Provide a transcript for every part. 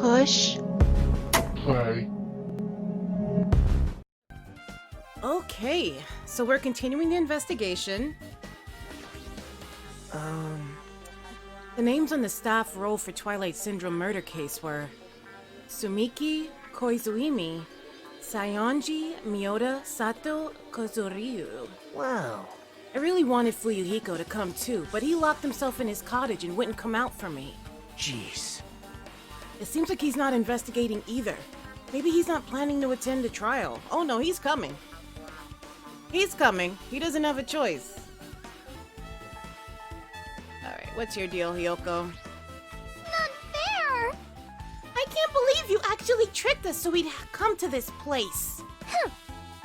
push, play. Okay, so we're continuing the investigation. The names on the staff roll for Twilight Syndrome murder case were Sumiki Koizumi, Sayonji Miyoda Sato Kozuryu. wow. I really wanted Fuyuhiko to come too, but he locked himself in his cottage and wouldn't come out for me. Jeez. It seems like he's not investigating either. Maybe he's not planning to attend the trial. Oh no, he's coming. He's coming. He doesn't have a choice. Alright, what's your deal, Hiyoko? Not fair! I can't believe you actually tricked us so we'd come to this place.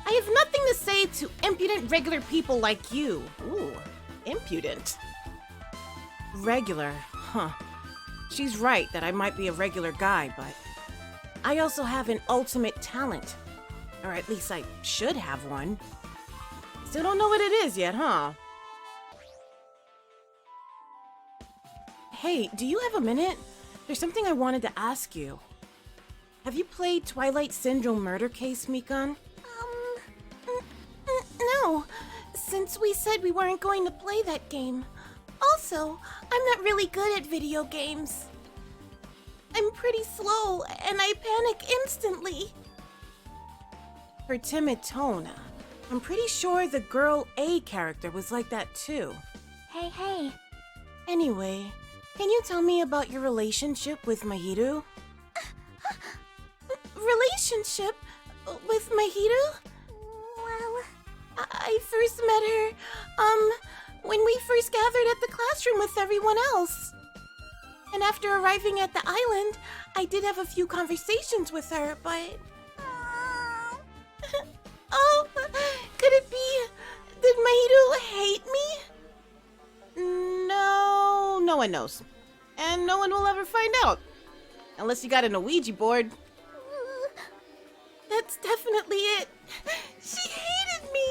I have nothing to say to impudent regular people like you. Ooh, impudent. Regular, huh. She's right that I might be a regular guy, but I also have an ultimate talent. Or at least I should have one. Still don't know what it is yet, huh? Hey, do you have a minute? There's something I wanted to ask you. Have you played Twilight Syndrome Murder Case, Mikan? No, since we said we weren't going to play that game. Also, I'm not really good at video games. I'm pretty slow, and I panic instantly. Her timid tone. I'm pretty sure the Girl A character was like that too. Hey. Anyway, can you tell me about your relationship with Mahiru? Relationship with Mahiru? Well, I first met her, when we first gathered at the classroom with everyone else. And after arriving at the island, I did have a few conversations with her, but... Oh, could it be... Did Mahiru hate me? No, no one knows. And no one will ever find out. Unless you got an Ouija board. That's definitely it. She hated me.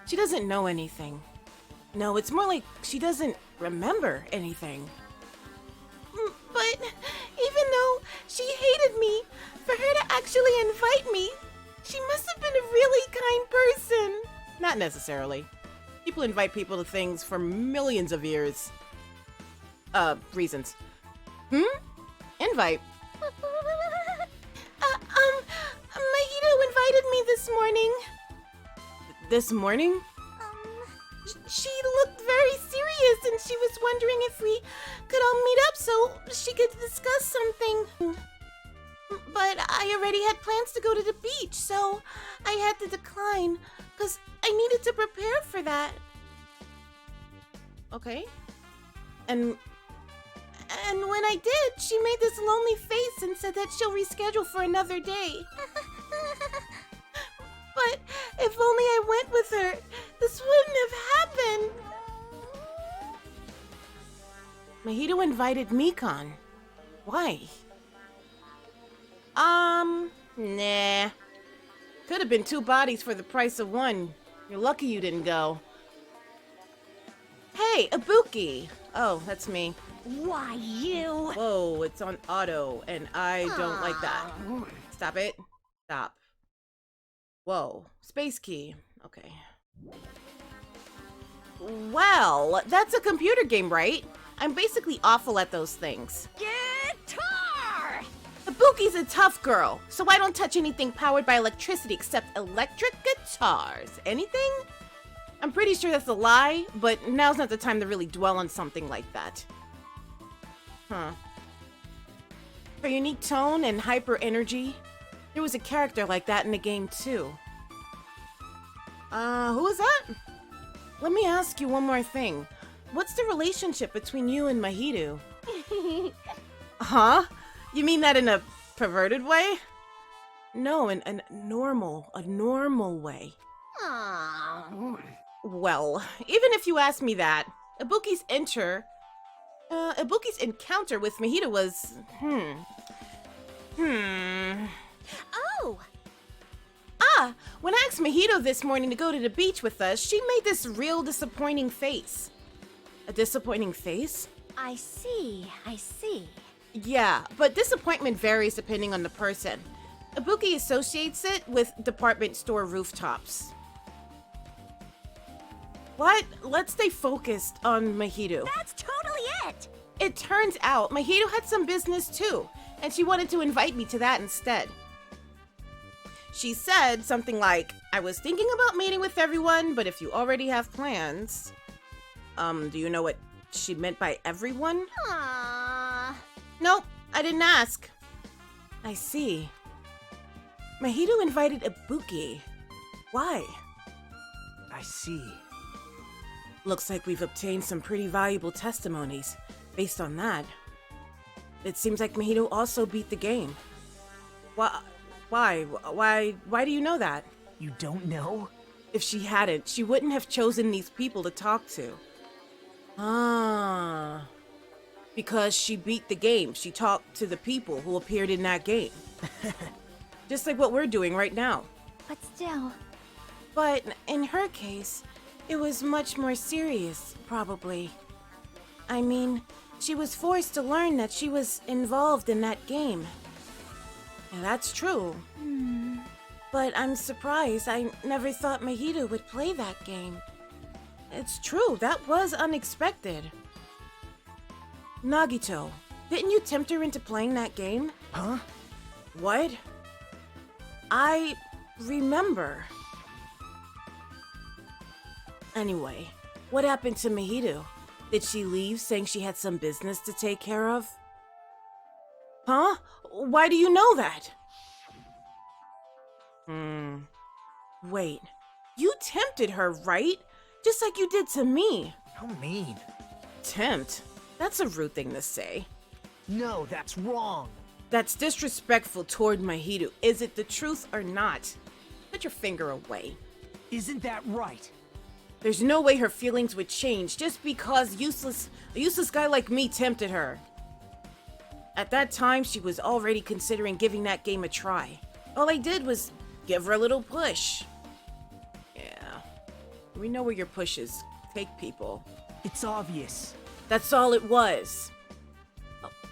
She doesn't know anything. No, it's more like she doesn't remember anything. But even though she hated me, for her to actually invite me, she must have been a really kind person. Not necessarily. People invite people to things for millions of years. Reasons. Invite. Mahito invited me this morning. This morning? She looked very serious and she was wondering if we could all meet up so she could discuss something. But I already had plans to go to the beach, so I had to decline because I needed to prepare for that. Okay. And And when I did, she made this lonely face and said that she'll reschedule for another day. But if only I went with her, this wouldn't have happened. Mahito invited Mikan. Why? Nah. Could have been two bodies for the price of one. You're lucky you didn't go. Hey, Ibuki! Oh, that's me. Why, you? Whoa, it's on auto, and I don't like that. Stop it. Stop. Whoa. Space key. Okay. Well, that's a computer game, right? I'm basically awful at those things. Guitar! Ibuki's a tough girl, so I don't touch anything powered by electricity except electric guitars. Anything? I'm pretty sure that's a lie, but now's not the time to really dwell on something like that. Huh. Her unique tone and hyper energy. There was a character like that in the game too. Who was that? Let me ask you one more thing. What's the relationship between you and Mahito? Huh? You mean that in a perverted way? No, in a normal way. Well, even if you ask me that, Ibuki's encounter with Mahito was, Oh! When I asked Mahito this morning to go to the beach with us, she made this real disappointing face. A disappointing face? I see. Yeah, but disappointment varies depending on the person. Ibuki associates it with department store rooftops. What? Let's stay focused on Mahito. That's totally it! It turns out Mahito had some business too, and she wanted to invite me to that instead. She said something like, I was thinking about meeting with everyone, but if you already have plans... do you know what she meant by everyone? Aww. Nope, I didn't ask. I see. Mahito invited Ibuki. Why? I see. Looks like we've obtained some pretty valuable testimonies. Based on that, it seems like Mahito also beat the game. Why do you know that? You don't know? If she hadn't, she wouldn't have chosen these people to talk to. Ah. Because she beat the game. She talked to the people who appeared in that game. Just like what we're doing right now. But still... But in her case, it was much more serious, probably. I mean, she was forced to learn that she was involved in that game. And that's true. But I'm surprised. I never thought Mahito would play that game. It's true, that was unexpected. Nagito, didn't you tempt her into playing that game? Huh? What? I remember. Anyway, what happened to Mahito? Did she leave saying she had some business to take care of? Huh? Why do you know that? Wait. You tempted her, right? Just like you did to me. How mean. Tempt? That's a rude thing to say. No, that's wrong. That's disrespectful toward Mahito. Is it the truth or not? Put your finger away. Isn't that right? There's no way her feelings would change just because a useless guy like me tempted her. At that time, she was already considering giving that game a try. All I did was give her a little push. Yeah, we know where your pushes take people. It's obvious. That's all it was.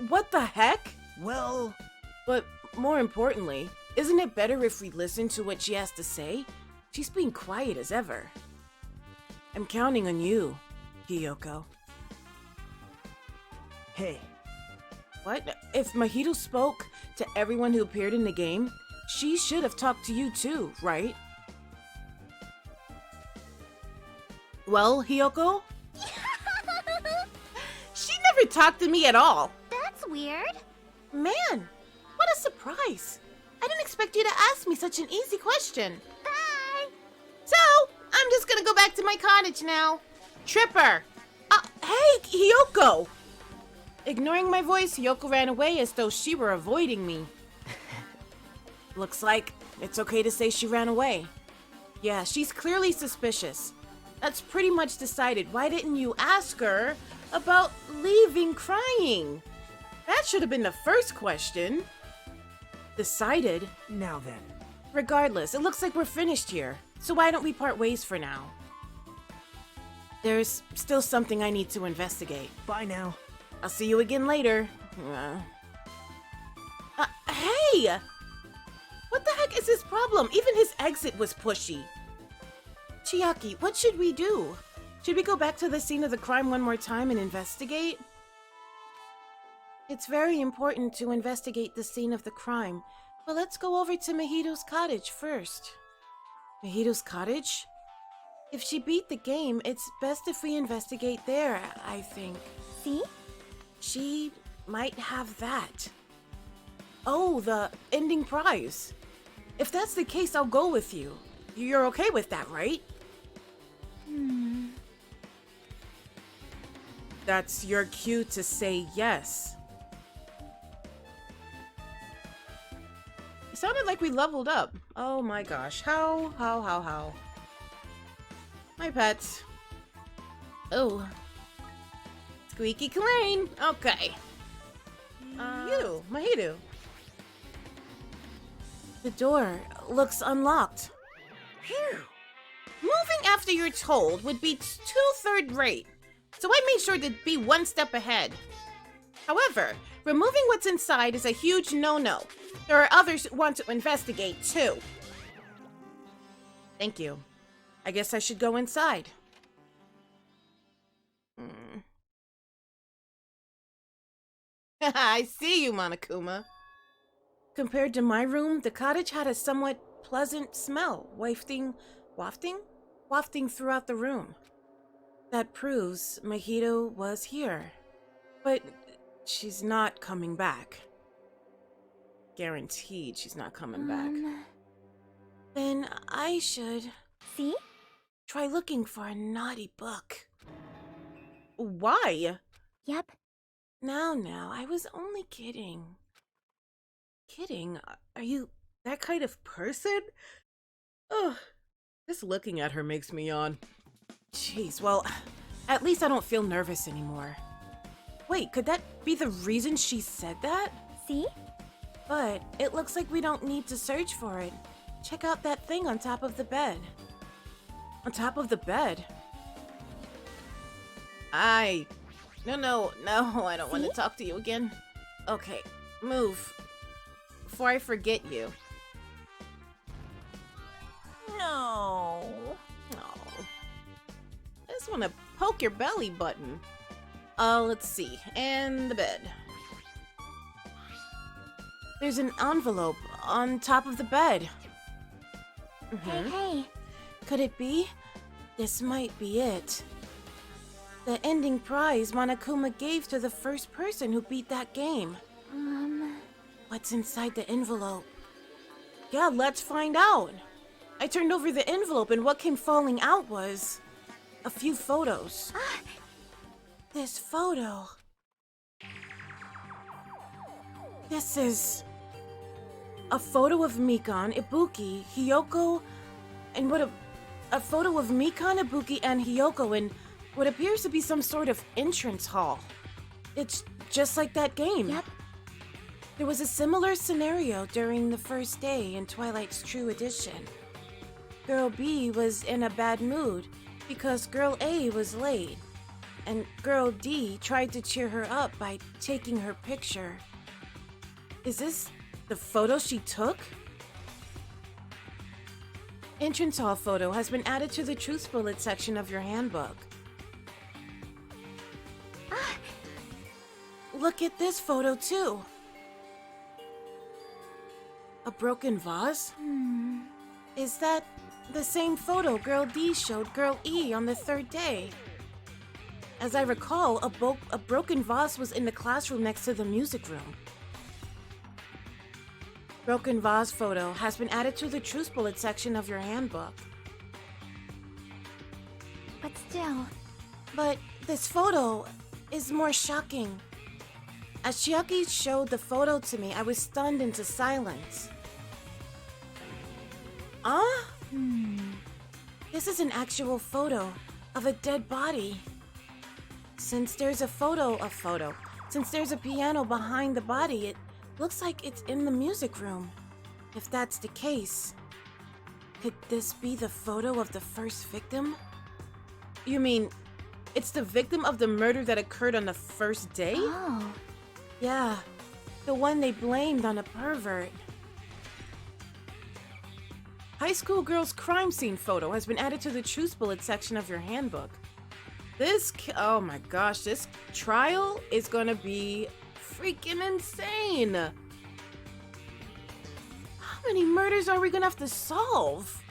What the heck? Well... But more importantly, isn't it better if we listen to what she has to say? She's being quiet as ever. I'm counting on you, Hiyoko. Hey. What? If Mahito spoke to everyone who appeared in the game, she should have talked to you too, right? Well, Hiyoko? She never talked to me at all. That's weird. Man, what a surprise. I didn't expect you to ask me such an easy question. Bye! So, I'm just gonna go back to my cottage now. Tripper! Hey, Hiyoko! Ignoring my voice, Hiyoko ran away as though she were avoiding me. Looks like it's okay to say she ran away. Yeah, she's clearly suspicious. That's pretty much decided. Why didn't you ask her about leaving crying? That should have been the first question. Decided? Now then. Regardless, it looks like we're finished here. So why don't we part ways for now? There's still something I need to investigate. Bye now. I'll see you again later. Hey! What the heck is his problem? Even his exit was pushy. Chiaki, what should we do? Should we go back to the scene of the crime one more time and investigate? It's very important to investigate the scene of the crime, but let's go over to Mahito's cottage first. Mahito's cottage? If she beat the game, it's best if we investigate there, I think. See? She might have that. Oh, the ending prize. If that's the case, I'll go with you. You're okay with that, right? That's your cue to say yes. It sounded like we leveled up. Oh my gosh. How? My pets. Oh. Squeaky clean. Okay. You, Mahito. The door looks unlocked. Phew. Moving after you're told would be too third rate, so I made sure to be one step ahead. However, removing what's inside is a huge no-no. There are others who want to investigate, too. Thank you. I guess I should go inside. I see you, Monokuma. Compared to my room, the cottage had a somewhat pleasant smell, wafting throughout the room. That proves Mahito was here. But she's not coming back. Guaranteed she's not coming back. Then I should... See? Try looking for a naughty book. Why? Yep. Now, I was only kidding. Kidding? Are you that kind of person? Ugh, just looking at her makes me yawn. Jeez, well, at least I don't feel nervous anymore. Wait, could that be the reason she said that? See? But it looks like we don't need to search for it. Check out that thing on top of the bed. On top of the bed? No, I don't want to talk to you again. Okay, move. Before I forget you. No. Oh. I just want to poke your belly button. Let's see. And the bed. There's an envelope on top of the bed. Hey. Could it be? This might be it. The ending prize Monokuma gave to the first person who beat that game. What's inside the envelope? Yeah, let's find out. I turned over the envelope and what came falling out was a few photos. This photo. This is a photo of Mikan, Ibuki, Hiyoko, and a photo of Mikan, Ibuki, and Hiyoko in what appears to be some sort of entrance hall. It's just like that game. Yep. There was a similar scenario during the first day in Twilight's True Edition. Girl B was in a bad mood because Girl A was late, and Girl D tried to cheer her up by taking her picture. Is this the photo she took? Entrance hall photo has been added to the Truth Bullet section of your handbook. Look at this photo too. A broken vase? Is that the same photo Girl D showed Girl E on the third day? As I recall, a broken vase was in the classroom next to the music room. Broken vase photo has been added to the Truth Bullet section of your handbook. But still... But this photo is more shocking. As Chiaki showed the photo to me, I was stunned into silence. This is an actual photo of a dead body. Since there's a since there's a piano behind the body, it looks like it's in the music room. If that's the case, could this be the photo of the first victim? You mean, it's the victim of the murder that occurred on the first day? Oh. Yeah, the one they blamed on a pervert. High school girl's crime scene photo has been added to the Truth Bullet section of your handbook. Oh my gosh, this trial is gonna be freaking insane. How many murders are we gonna have to solve?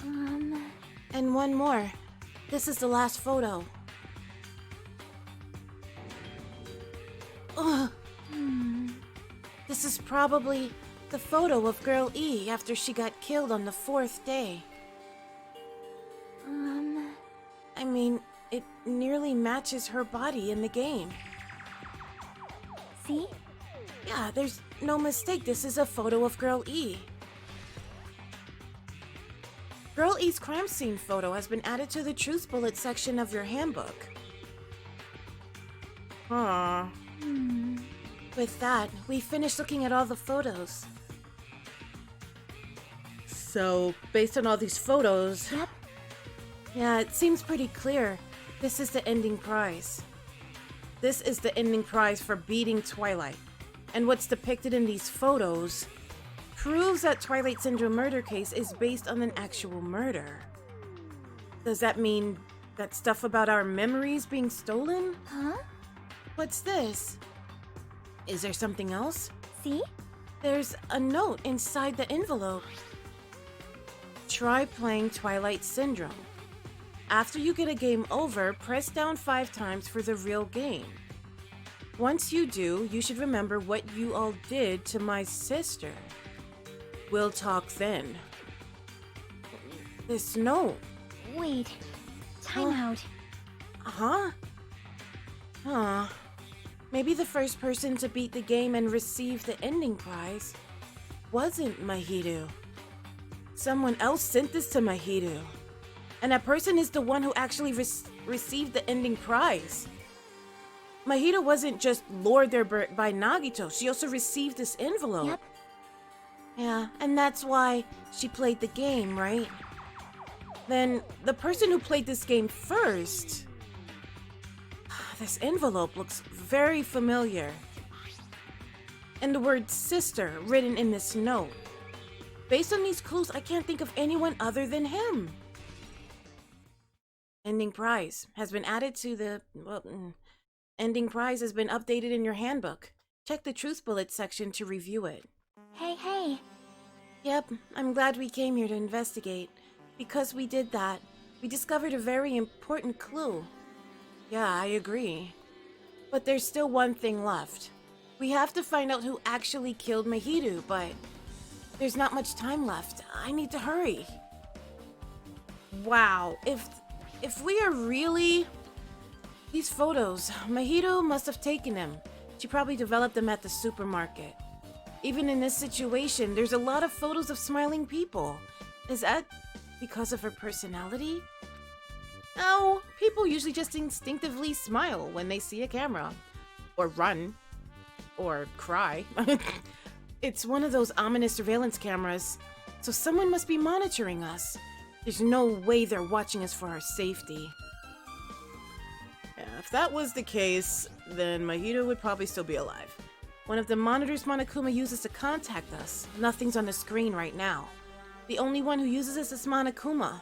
And one more. This is the last photo. Ugh. This is probably the photo of Girl E after she got killed on the fourth day. I mean, it nearly matches her body in the game. See? Yeah, there's no mistake. This is a photo of Girl E. Girl E's crime scene photo has been added to the Truth Bullet section of your handbook. Huh. With that, we finished looking at all the photos. So, based on all these photos... Yep. Yeah, it seems pretty clear. This is the ending prize. This is the ending prize for beating Twilight. And what's depicted in these photos proves that Twilight Syndrome murder case is based on an actual murder. Does that mean that stuff about our memories being stolen? Huh? What's this? Is there something else? See? There's a note inside the envelope. Try playing Twilight Syndrome. After you get a game over, press down 5 times for the real game. Once you do, you should remember what you all did to my sister. We'll talk then. This note. Wait. Time out. Huh? Huh. Maybe the first person to beat the game and receive the ending prize wasn't Mahiru. Someone else sent this to Mahiru. And that person is the one who actually received the ending prize. Mahiru wasn't just lured there by Nagito. She also received this envelope. Yep. Yeah, and that's why she played the game, right? Then the person who played this game first... This envelope looks very familiar. And the word sister written in this note. Based on these clues, I can't think of anyone other than him. Ending prize has been added to the... ending prize has been updated in your handbook. Check the truth bullet section to review it. Hey. Yep, I'm glad we came here to investigate. Because we did that, we discovered a very important clue. Yeah, I agree. But there's still one thing left. We have to find out who actually killed Mahiru, but there's not much time left. I need to hurry. Wow, if we are really... These photos, Mahiru must have taken them. She probably developed them at the supermarket. Even in this situation, there's a lot of photos of smiling people. Is that because of her personality? No, people usually just instinctively smile when they see a camera. Or run. Or cry. It's one of those ominous surveillance cameras, so someone must be monitoring us. There's no way they're watching us for our safety. Yeah, if that was the case, then Mahiru would probably still be alive. One of the monitors Monokuma uses to contact us. Nothing's on the screen right now. The only one who uses this is Monokuma.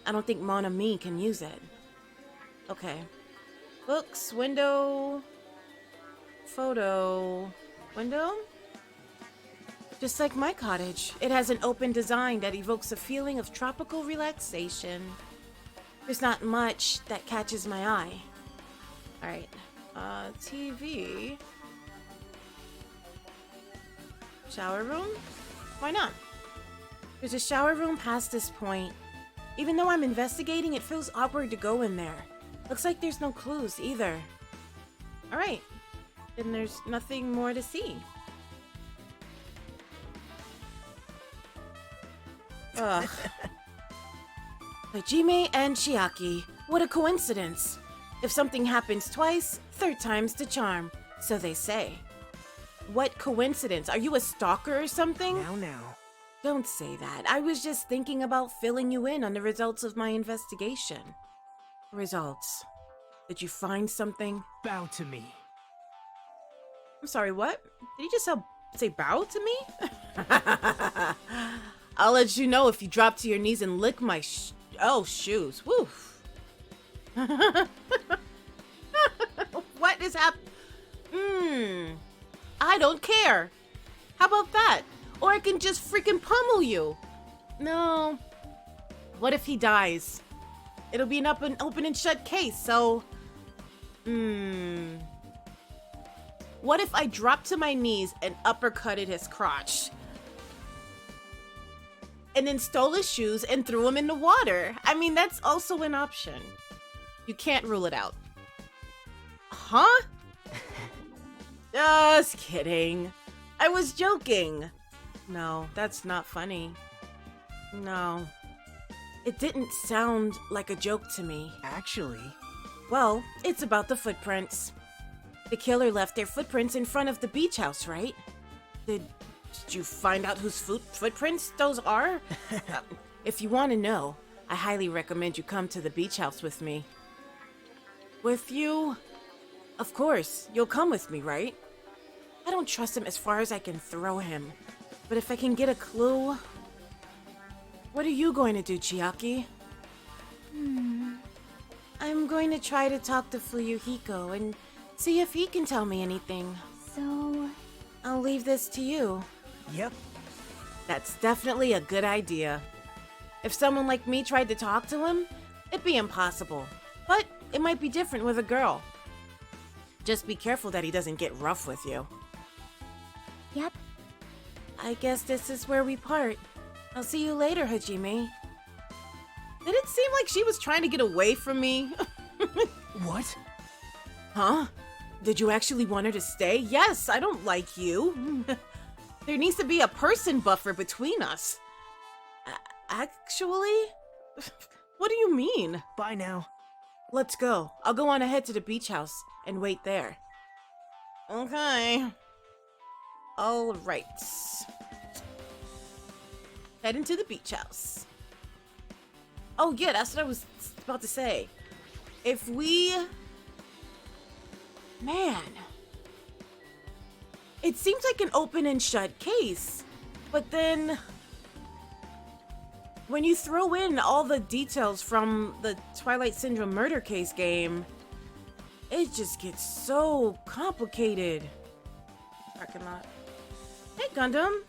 I don't think Monami can use it. Okay. Books, window... Photo... Window? Just like my cottage, it has an open design that evokes a feeling of tropical relaxation. There's not much that catches my eye. Alright. TV... Shower room? Why not? There's a shower room past this point. Even though I'm investigating, it feels awkward to go in there. Looks like there's no clues either. Alright. Then there's nothing more to see. Ugh. Hajime and Chiaki. What a coincidence. If something happens twice, 3rd time's the charm. So they say. What coincidence? Are you a stalker or something? Now. Don't say that. I was just thinking about filling you in on the results of my investigation. Results. Did you find something? Bow to me. I'm sorry, what? Did you just say bow to me? I'll let you know if you drop to your knees and lick my shoes. Woo. What is I don't care. How about that? Or I can just freaking pummel you. No. What if he dies? It'll be an open and shut case, so... What if I dropped to my knees and uppercutted his crotch? And then stole his shoes and threw him in the water? I mean, that's also an option. You can't rule it out. Huh? Just kidding. I was joking. No, that's not funny. No. It didn't sound like a joke to me. Actually... Well, it's about the footprints. The killer left their footprints in front of the beach house, right? Did you find out whose footprints those are? If you want to know, I highly recommend you come to the beach house with me. With you? Of course, you'll come with me, right? I don't trust him as far as I can throw him. But if I can get a clue... What are you going to do, Chiaki? I'm going to try to talk to Fuyuhiko and see if he can tell me anything. So... I'll leave this to you. Yep. That's definitely a good idea. If someone like me tried to talk to him, it'd be impossible. But it might be different with a girl. Just be careful that he doesn't get rough with you. Yep. I guess this is where we part. I'll see you later, Hajime. Did it seem like she was trying to get away from me? What? Huh? Did you actually want her to stay? Yes, I don't like you. There needs to be a person buffer between us. Actually? What do you mean? Bye now. Let's go. I'll go on ahead to the beach house and wait there. Okay. All right. Head into the beach house. Oh yeah, that's what I was about to say. If we... Man. It seems like an open and shut case. But then... when you throw in all the details from the Twilight Syndrome murder case game, it just gets so complicated. Parking lot. Hey, Gundam.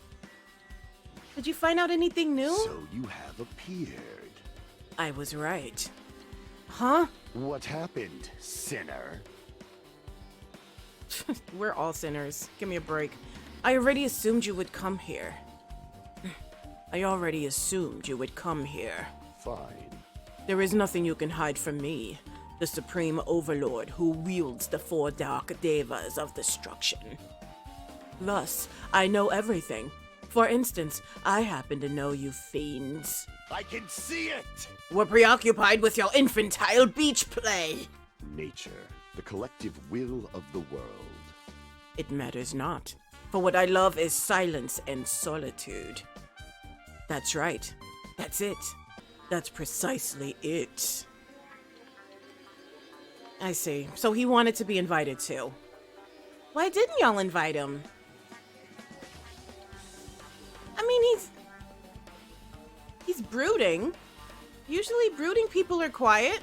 Did you find out anything new? So you have appeared. I was right. Huh? What happened, sinner? We're all sinners. Give me a break. I already assumed you would come here. I already assumed you would come here. Fine. There is nothing you can hide from me, the Supreme Overlord who wields the four Dark Devas of destruction. Thus, I know everything. For instance, I happen to know you fiends. I can see it! We're preoccupied with your infantile beach play. Nature, the collective will of the world. It matters not, for what I love is silence and solitude. That's right. That's it. That's precisely it. I see. So he wanted to be invited too. Why didn't y'all invite him? I mean, he's brooding. Usually brooding people are quiet.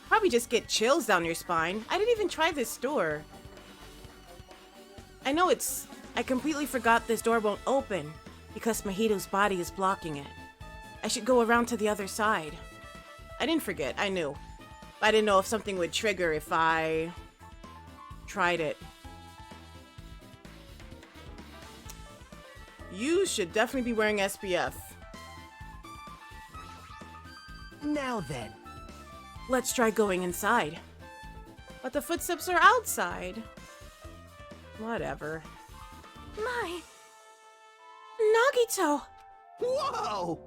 Probably just get chills down your spine. I didn't even try this door. I completely forgot this door won't open because Mahito's body is blocking it. I should go around to the other side. I didn't forget, I knew. I didn't know if something would trigger if I tried it. You should definitely be wearing SPF. Now then. Let's try going inside. But the footsteps are outside. Whatever. My... Nagito! Whoa!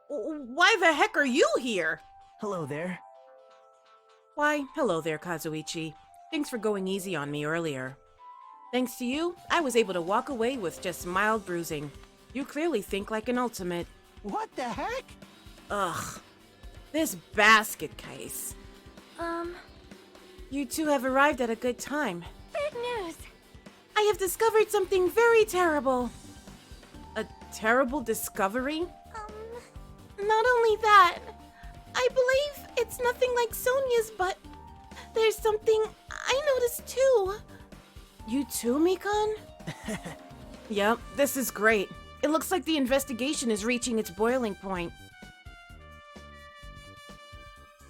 Why the heck are you here? Hello there. Why, hello there, Kazuichi. Thanks for going easy on me earlier. Thanks to you, I was able to walk away with just mild bruising. You clearly think like an ultimate. What the heck? Ugh. This basket case. You two have arrived at a good time. Big news! I have discovered something very terrible. A terrible discovery? Not only that, I believe it's nothing like Sonia's, but there's something I noticed too. You too, Mikan? Yep, this is great. It looks like the investigation is reaching its boiling point.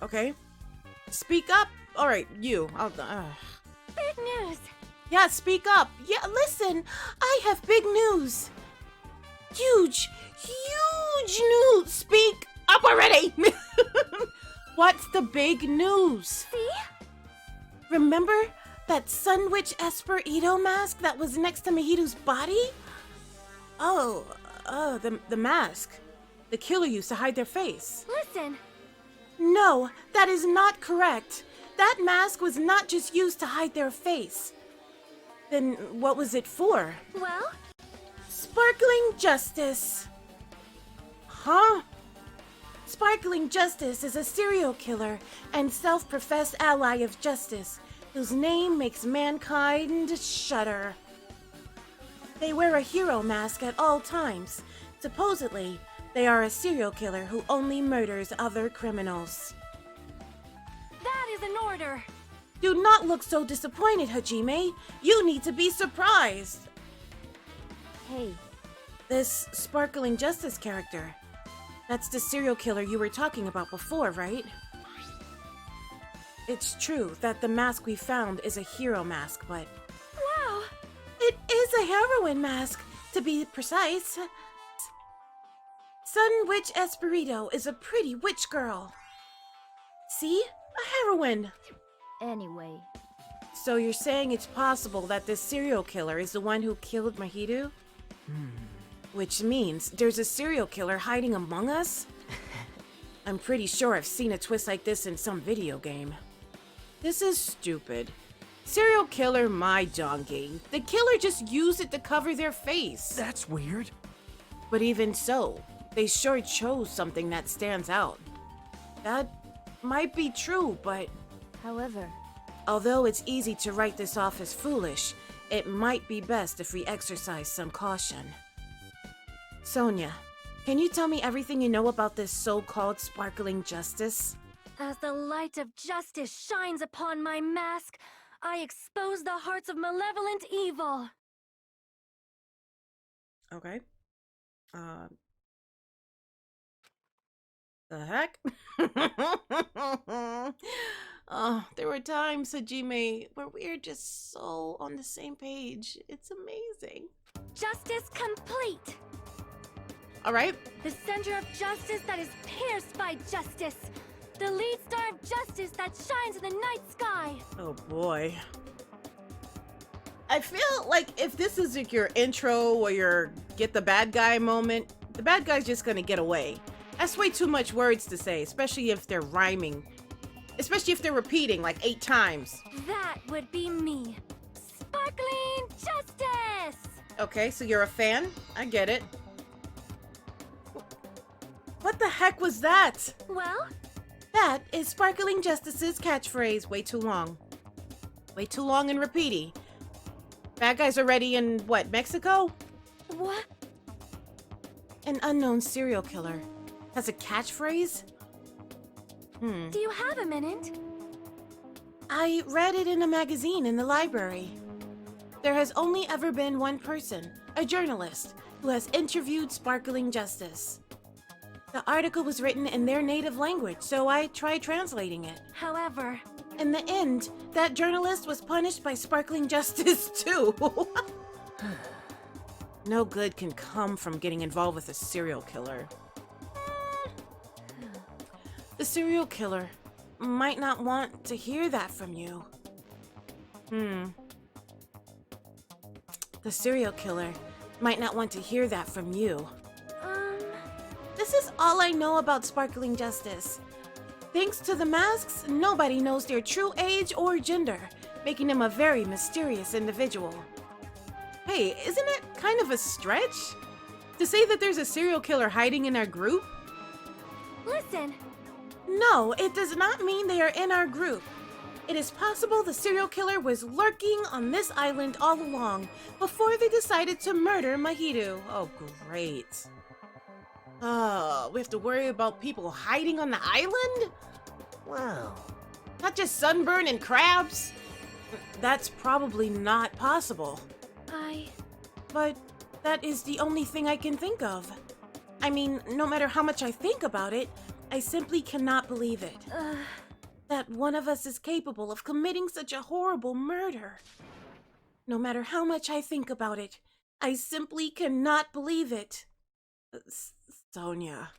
Okay. Speak up. Alright, you. Big news! Yeah, speak up. Yeah, listen. I have big news. Huge news. Speak up already. What's the big news? See? Remember that Sunwitch Esper Ito mask that was next to Mahito's body? Oh, the mask. The killer used to hide their face. Listen. No, that is not correct. That mask was not just used to hide their face. Then what was it for? Well? Sparkling Justice. Huh? Sparkling Justice is a serial killer and self-professed ally of justice. whose name makes mankind shudder. They wear a hero mask at all times. Supposedly, they are a serial killer who only murders other criminals. That is an order. Do not look so disappointed, Hajime. You need to be surprised. Hey, This Sparkling Justice character. That's the serial killer you were talking about before, right? It's true that the mask we found is a hero mask, but wow. it is a heroine mask, to be precise. Sun Witch Espirito is a pretty witch girl. See? A heroine. Anyway, So you're saying it's possible that this serial killer is the one who killed Mahiru? Which means there's a serial killer hiding among us? I'm pretty sure I've seen a twist like this in some video game. This is stupid. Serial killer, my donkey. The killer just used it to cover their face. That's weird. But even so, they sure chose something that stands out. That might be true, but however, although it's easy to write this off as foolish, it might be best if we exercise some caution. Sonia, can you tell me everything you know about this so-called Sparkling Justice? as the light of justice shines upon my mask, I expose the hearts of malevolent evil. Okay. The heck? Oh, there were times, Hajime, where we're just so on the same page. It's amazing. Justice complete. All right. The center of justice that is pierced by justice. The lead star of justice that shines in the night sky. Oh boy. I feel like if this is like your intro or your get the bad guy moment, the bad guy's just gonna get away. That's way too much words to say, especially if they're rhyming. Especially if they're repeating like 8 times. That would be me. Sparkling justice! Okay, so you're a fan? I get it. What the heck was that? Well, That is Sparkling Justice's catchphrase. Way too long. Way too long and repeaty. Bad guys already in, what, Mexico? what? An unknown serial killer has a catchphrase? Do you have a minute? I read it in a magazine in the library. There has only ever been one person, a journalist, who has interviewed Sparkling Justice. The article was written in their native language, so I tried translating it. However, In the end, that journalist was punished by Sparkling Justice too. No good can come from getting involved with a serial killer. The serial killer might not want to hear that from you. The serial killer might not want to hear that from you. This is all I know about Sparkling Justice. Thanks to the masks, nobody knows their true age or gender, making them a very mysterious individual. Hey, isn't it kind of a stretch to say that there's a serial killer hiding in our group? listen. No, it does not mean they are in our group. It is possible the serial killer was lurking on this island all along before they decided to murder Mahiru. Oh, great. Oh, we have to worry about people hiding on the island? Wow. Not just sunburn and crabs? That's probably not possible. But that is the only thing I can think of. I mean, no matter how much I think about it, I simply cannot believe it. That one of us is capable of committing such a horrible murder. No matter how much I think about it, I simply cannot believe it. Sonia.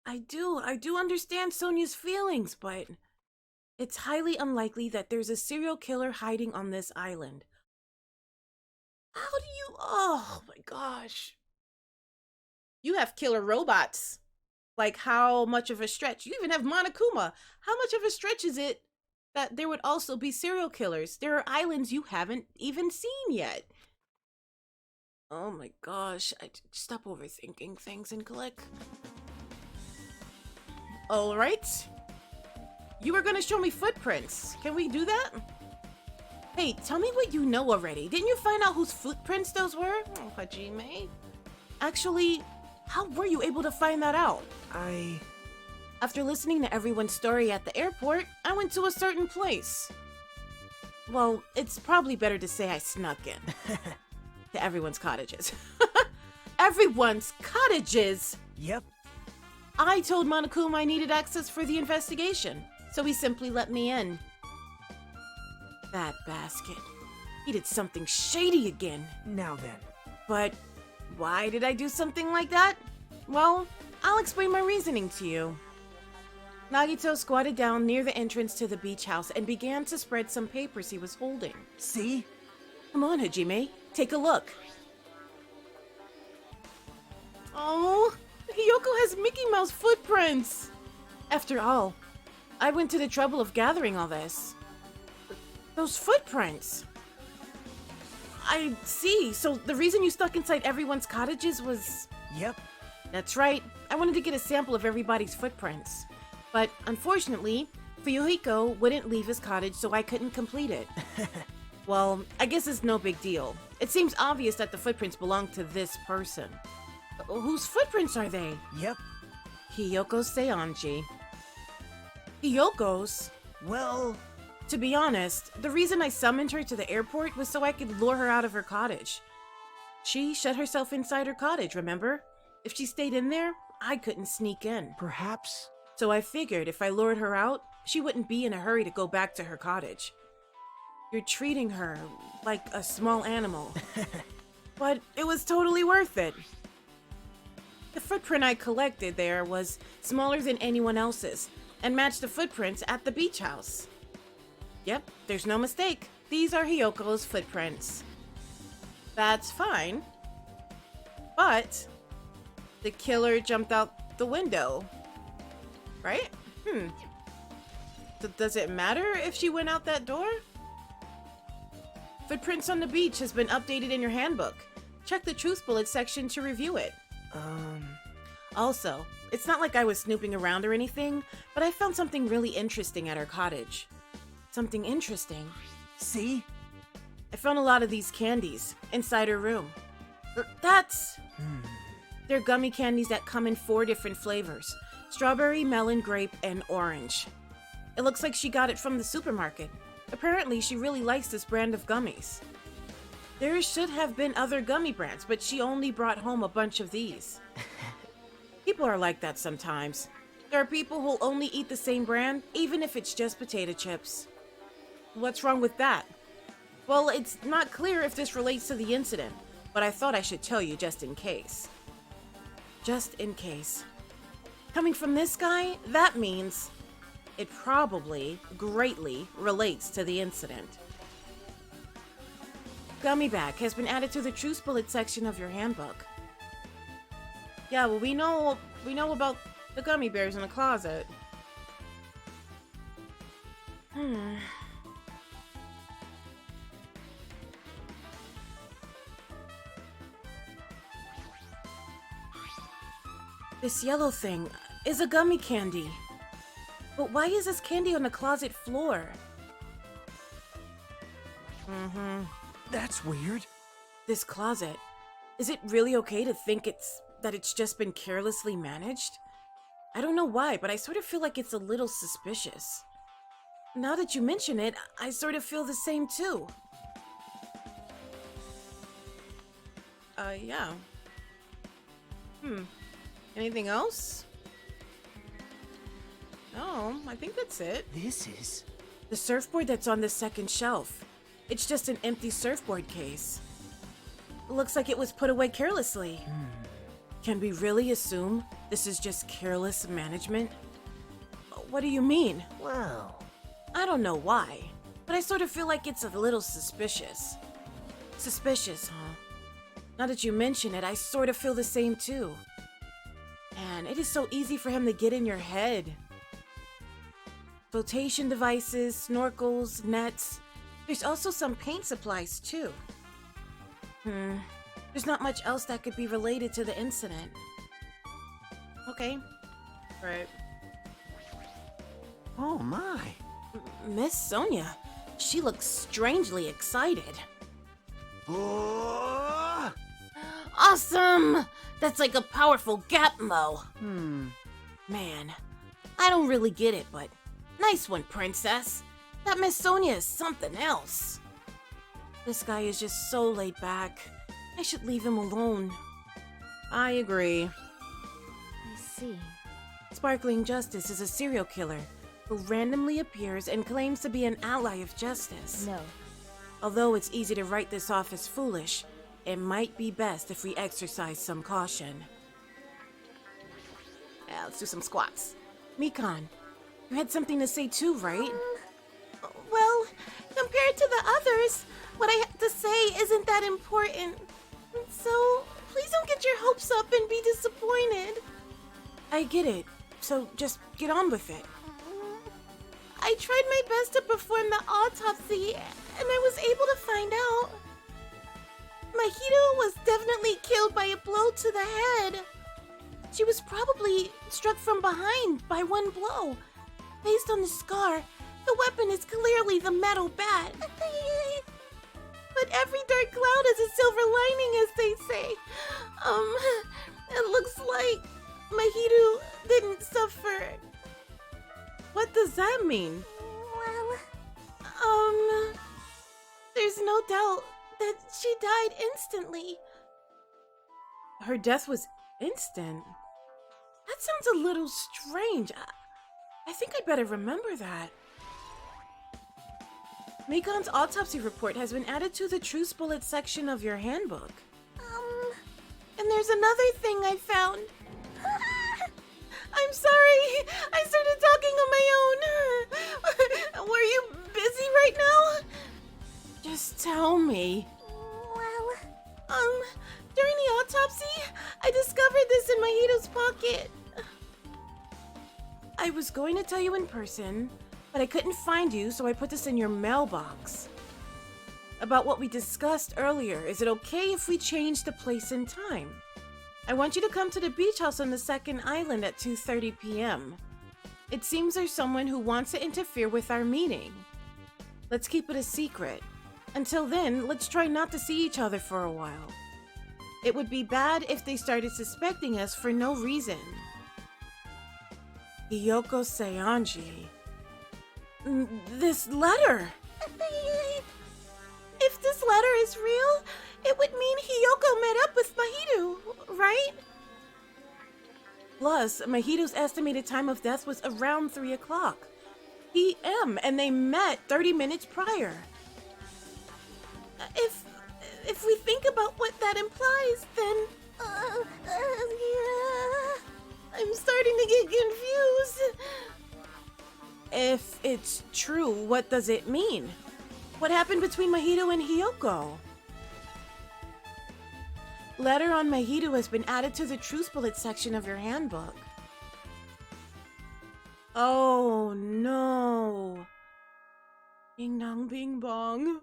I do understand Sonia's feelings, but it's highly unlikely that there's a serial killer hiding on this island. How do you... Oh my gosh. You have killer robots. Like, how much of a stretch? You even have Monokuma. How much of a stretch is it that there would also be serial killers? There are islands you haven't even seen yet. Oh my gosh. Stop overthinking things and click. Alright. You were gonna show me footprints. Can we do that? Hey, tell me what you know already. Didn't you find out whose footprints those were? Oh, Hajime. Actually, how were you able to find that out? After listening to everyone's story at the airport, I went to a certain place. Well, it's probably better to say I snuck in. To everyone's cottages. Everyone's cottages! Yep. I told Monokuma I needed access for the investigation, so he simply let me in. That basket. He did something shady again. Now then. But why did I do something like that? Well, I'll explain my reasoning to you. Nagito squatted down near the entrance to the beach house and began to spread some papers he was holding. See? Come on, Hajime. Take a look. Oh, Hiyoko has Mickey Mouse footprints! After all, I went to the trouble of gathering all this. Those footprints! I see. So the reason you stuck inside everyone's cottages was... Yep. That's right. I wanted to get a sample of everybody's footprints. But unfortunately, Fuyuhiko wouldn't leave his cottage, so I couldn't complete it. Well, I guess it's no big deal. It seems obvious that the footprints belong to this person. Whose footprints are they? Yep. Hiyoko Seonji. Hiyoko's? Well, To be honest, the reason I summoned her to the airport was so I could lure her out of her cottage. She shut herself inside her cottage, remember? If she stayed in there, I couldn't sneak in. perhaps. So I figured if I lured her out, she wouldn't be in a hurry to go back to her cottage. You're treating her like a small animal. But it was totally worth it. The footprint I collected there was smaller than anyone else's and matched the footprints at the beach house. Yep, there's no mistake. These are Hiyoko's footprints. That's fine. But the killer jumped out the window. Right? Does it matter if she went out that door? Footprints on the beach has been updated in your handbook. Check the truth bullet section to review it. Also, it's not like I was snooping around or anything, but I found something really interesting at her cottage. Something interesting. See? I found a lot of these candies inside her room. That's... They're gummy candies that come in 4 different flavors. Strawberry, melon, grape, and orange. It looks like she got it from the supermarket. Apparently, she really likes this brand of gummies. There should have been other gummy brands, but she only brought home a bunch of these. People are like that sometimes. There are people who'll only eat the same brand, even if it's just potato chips. What's wrong with that? Well, it's not clear if this relates to the incident, but I thought I should tell you just in case. Just in case. Coming from this guy, that means it probably greatly relates to the incident. Gummy bag has been added to the truth bullet section of your handbook. Yeah, well, we know about the gummy bears in the closet. This yellow thing is a gummy candy. But why is this candy on the closet floor? That's weird. This closet. Is it really okay to think that it's just been carelessly managed? I don't know why, but I sort of feel like it's a little suspicious. Now that you mention it, I sort of feel the same too. Yeah. Anything else? No, I think that's it. This is... The surfboard that's on the second shelf. It's just an empty surfboard case. It looks like it was put away carelessly. Can we really assume this is just careless management? What do you mean? Wow. I don't know why, but I sort of feel like it's a little suspicious. Suspicious, huh? Now that you mention it, I sort of feel the same too. And it is so easy for him to get in your head. Flotation devices, snorkels, nets. There's also some paint supplies too. There's not much else that could be related to the incident. Okay. Right. Oh my. Miss Sonia, She looks strangely excited. Oh! Awesome! That's like a powerful Gapmo. Man, I don't really get it, but nice one, princess. That Miss Sonia is something else. This guy is just so laid back. I should leave him alone. I agree. I see. Sparkling Justice is a serial killer who randomly appears and claims to be an ally of justice. No. Although it's easy to write this off as foolish, it might be best if we exercise some caution. Yeah, let's do some squats. Mikan, you had something to say too, right? Well, compared to the others, what I have to say isn't that important. So, please don't get your hopes up and be disappointed. I get it, so just get on with it. I tried my best to perform the autopsy, and I was able to find out. Mahito was definitely killed by a blow to the head. She was probably struck from behind by one blow. Based on the scar, the weapon is clearly the metal bat. But every dark cloud has a silver lining, as they say. It looks like Mahito didn't suffer. What does that mean? Well, there's no doubt that she died instantly. Her death was instant. That sounds a little strange. I think I'd better remember that. Mikan's autopsy report has been added to the Truce Bullet section of your handbook. And there's another thing I found. I'm sorry, I started talking on my own. Were you busy right now? Just tell me. During the autopsy, I discovered this in Mahito's pocket. I was going to tell you in person, but I couldn't find you, so I put this in your mailbox. About what we discussed earlier, is it okay if we change the place and time? I want you to come to the beach house on the second island at 2:30 p.m. It seems there's someone who wants to interfere with our meeting. Let's keep it a secret. Until then, let's try not to see each other for a while. It would be bad if they started suspecting us for no reason. Hiyoko Seonji. This letter! If this letter is real, it would mean Hiyoko met up with Mahito, right? Plus, Mahito's estimated time of death was around 3 o'clock p.m., and they met 30 minutes prior. If we think about what that implies, then... yeah, I'm starting to get confused. If it's true, what does it mean? What happened between Mahito and Hiyoko? Letter on Mahito has been added to the Truce Bullet section of your handbook. Oh no. Ding dong bing bong.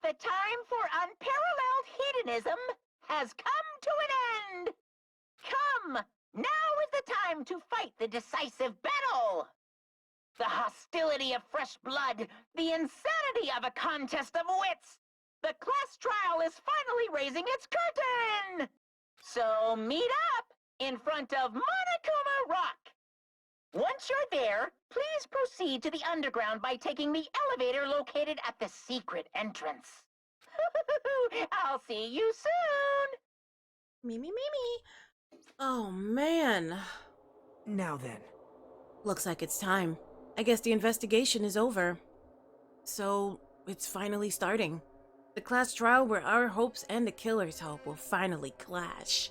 The time for unparalleled hedonism has come to an end! Come! Now is the time to fight the decisive battle! The hostility of fresh blood, the insanity of a contest of wits! The class trial is finally raising its curtain! So meet up in front of Monokuma Rock! Once you're there, please proceed to the underground by taking the elevator located at the secret entrance. I'll see you soon! Me. Oh man. Now then. Looks like it's time. I guess the investigation is over. So, it's finally starting. The class trial where our hopes and the killer's hope will finally clash.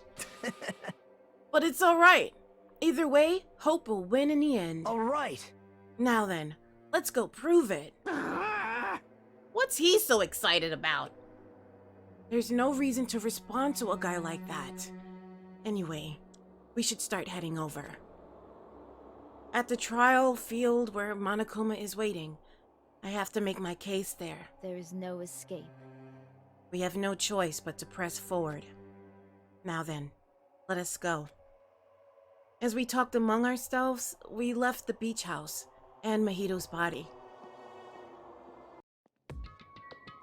But it's alright. Either way, hope will win in the end. All right. Now then, let's go prove it. What's he so excited about? There's no reason to respond to a guy like that. Anyway, we should start heading over. At the trial field where Monokuma is waiting, I have to make my case there. There is no escape. We have no choice but to press forward. Now then, let us go. As we talked among ourselves, we left the beach house. and Mahito's body.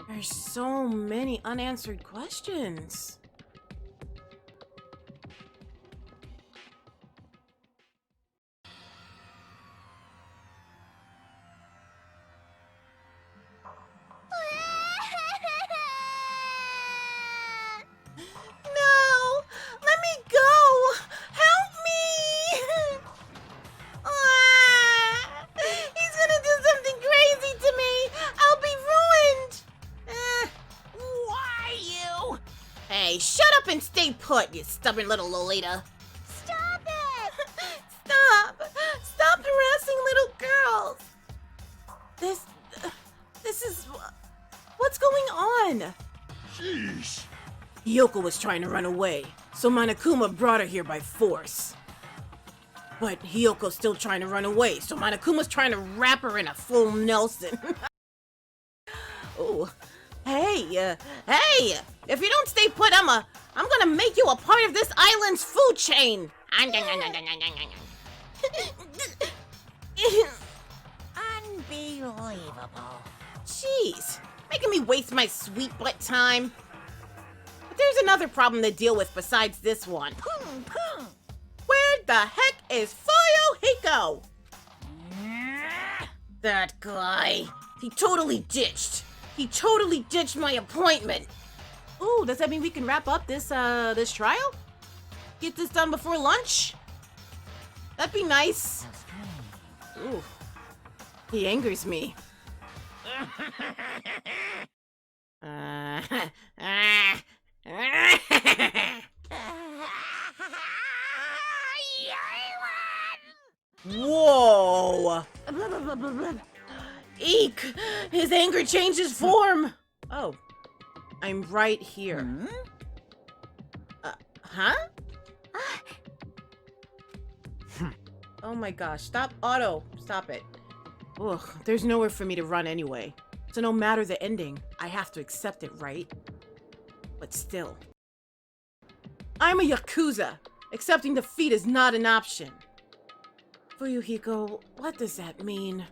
There's so many unanswered questions. No! Let me go! Help me! Ah! He's gonna do something crazy to me! I'll be ruined! Why you? Hey, shut up and stay put, you stubborn little Lolita. Stop it! Stop! Stop harassing little girls! This is... What's going on? Sheesh. Hiyoko was trying to run away, so Monokuma brought her here by force. But Hiyoko's still trying to run away, so Monokuma's trying to wrap her in a full Nelson. Oh, hey, hey! If you don't stay put, I'm gonna make you a part of this island's food chain. Unbelievable. Jeez, making me waste my sweet butt time. But there's another problem to deal with besides this one. Where the heck is Fuyuhiko? That guy. He totally ditched. He totally ditched my appointment. Ooh, does that mean we can wrap up this trial? Get this done before lunch? That'd be nice. Ooh. He angers me. Whoa! Eek! His anger changes form! Oh. I'm right here. Huh? Oh my gosh. Stop, Otto. Stop it. Ugh, there's nowhere for me to run anyway. So no matter the ending, I have to accept it, right? But still. I'm a Yakuza. Accepting defeat is not an option. Fuyuhiko, what does that mean?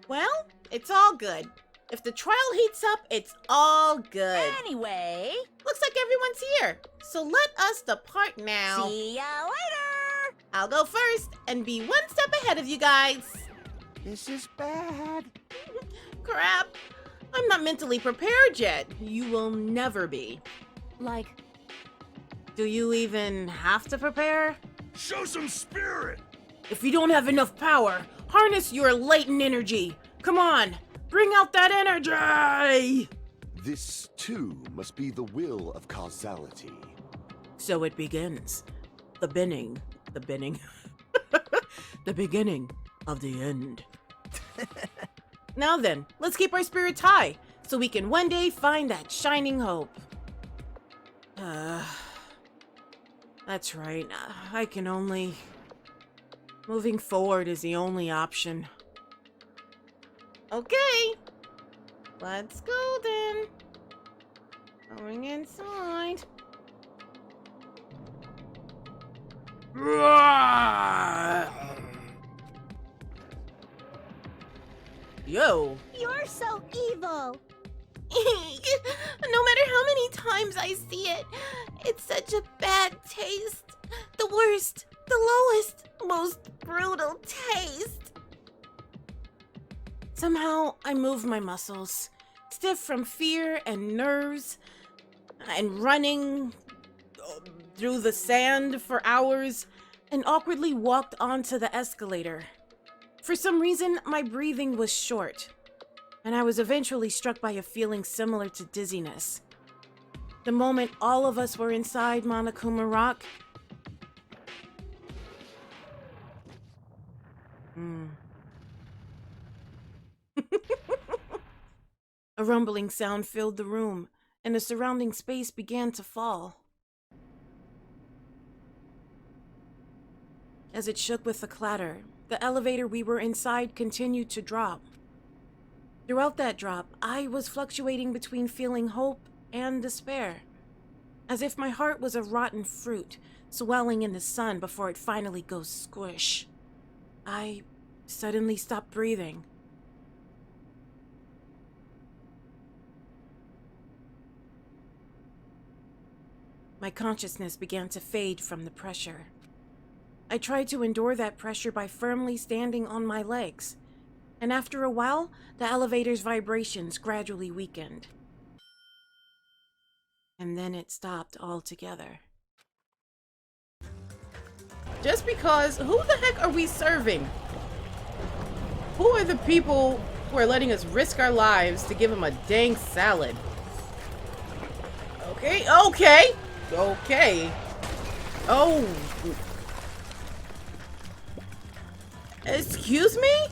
Well, it's all good. If the trial heats up, it's all good. Anyway, Looks like everyone's here. So let us depart now. see ya later! I'll go first and be one step ahead of you guys. This is bad. Crap. I'm not mentally prepared yet. You will never be. Like, Do you even have to prepare? Show some spirit. If you don't have enough power, harness your latent energy. Come on, bring out that energy! This, too, must be the will of causality. So it begins. The beginning. The beginning of the end. Now then, let's keep our spirits high, so we can one day find that shining hope. That's right. I can only... Moving forward is the only option. Okay. Let's go then. Going inside. Yo. You're so evil. No matter how many times I see it, it's such a bad taste. The worst, the lowest, most brutal taste. Somehow, I move my muscles, stiff from fear and nerves, and running through the sand for hours, and awkwardly walked onto the escalator. For some reason, my breathing was short, and I was eventually struck by a feeling similar to dizziness. The moment all of us were inside Monokuma Rock, a rumbling sound filled the room, and the surrounding space began to fall. As it shook with a clatter, the elevator we were inside continued to drop. Throughout that drop, I was fluctuating between feeling hope and despair, as if my heart was a rotten fruit, swelling in the sun before it finally goes squish. I suddenly stopped breathing. My consciousness began to fade from the pressure. I tried to endure that pressure by firmly standing on my legs, and after a while, the elevator's vibrations gradually weakened. And then it stopped altogether. Just because, who the heck are we serving? Who are the people who are letting us risk our lives to give them a dang salad? Okay, okay, okay. Oh. Excuse me?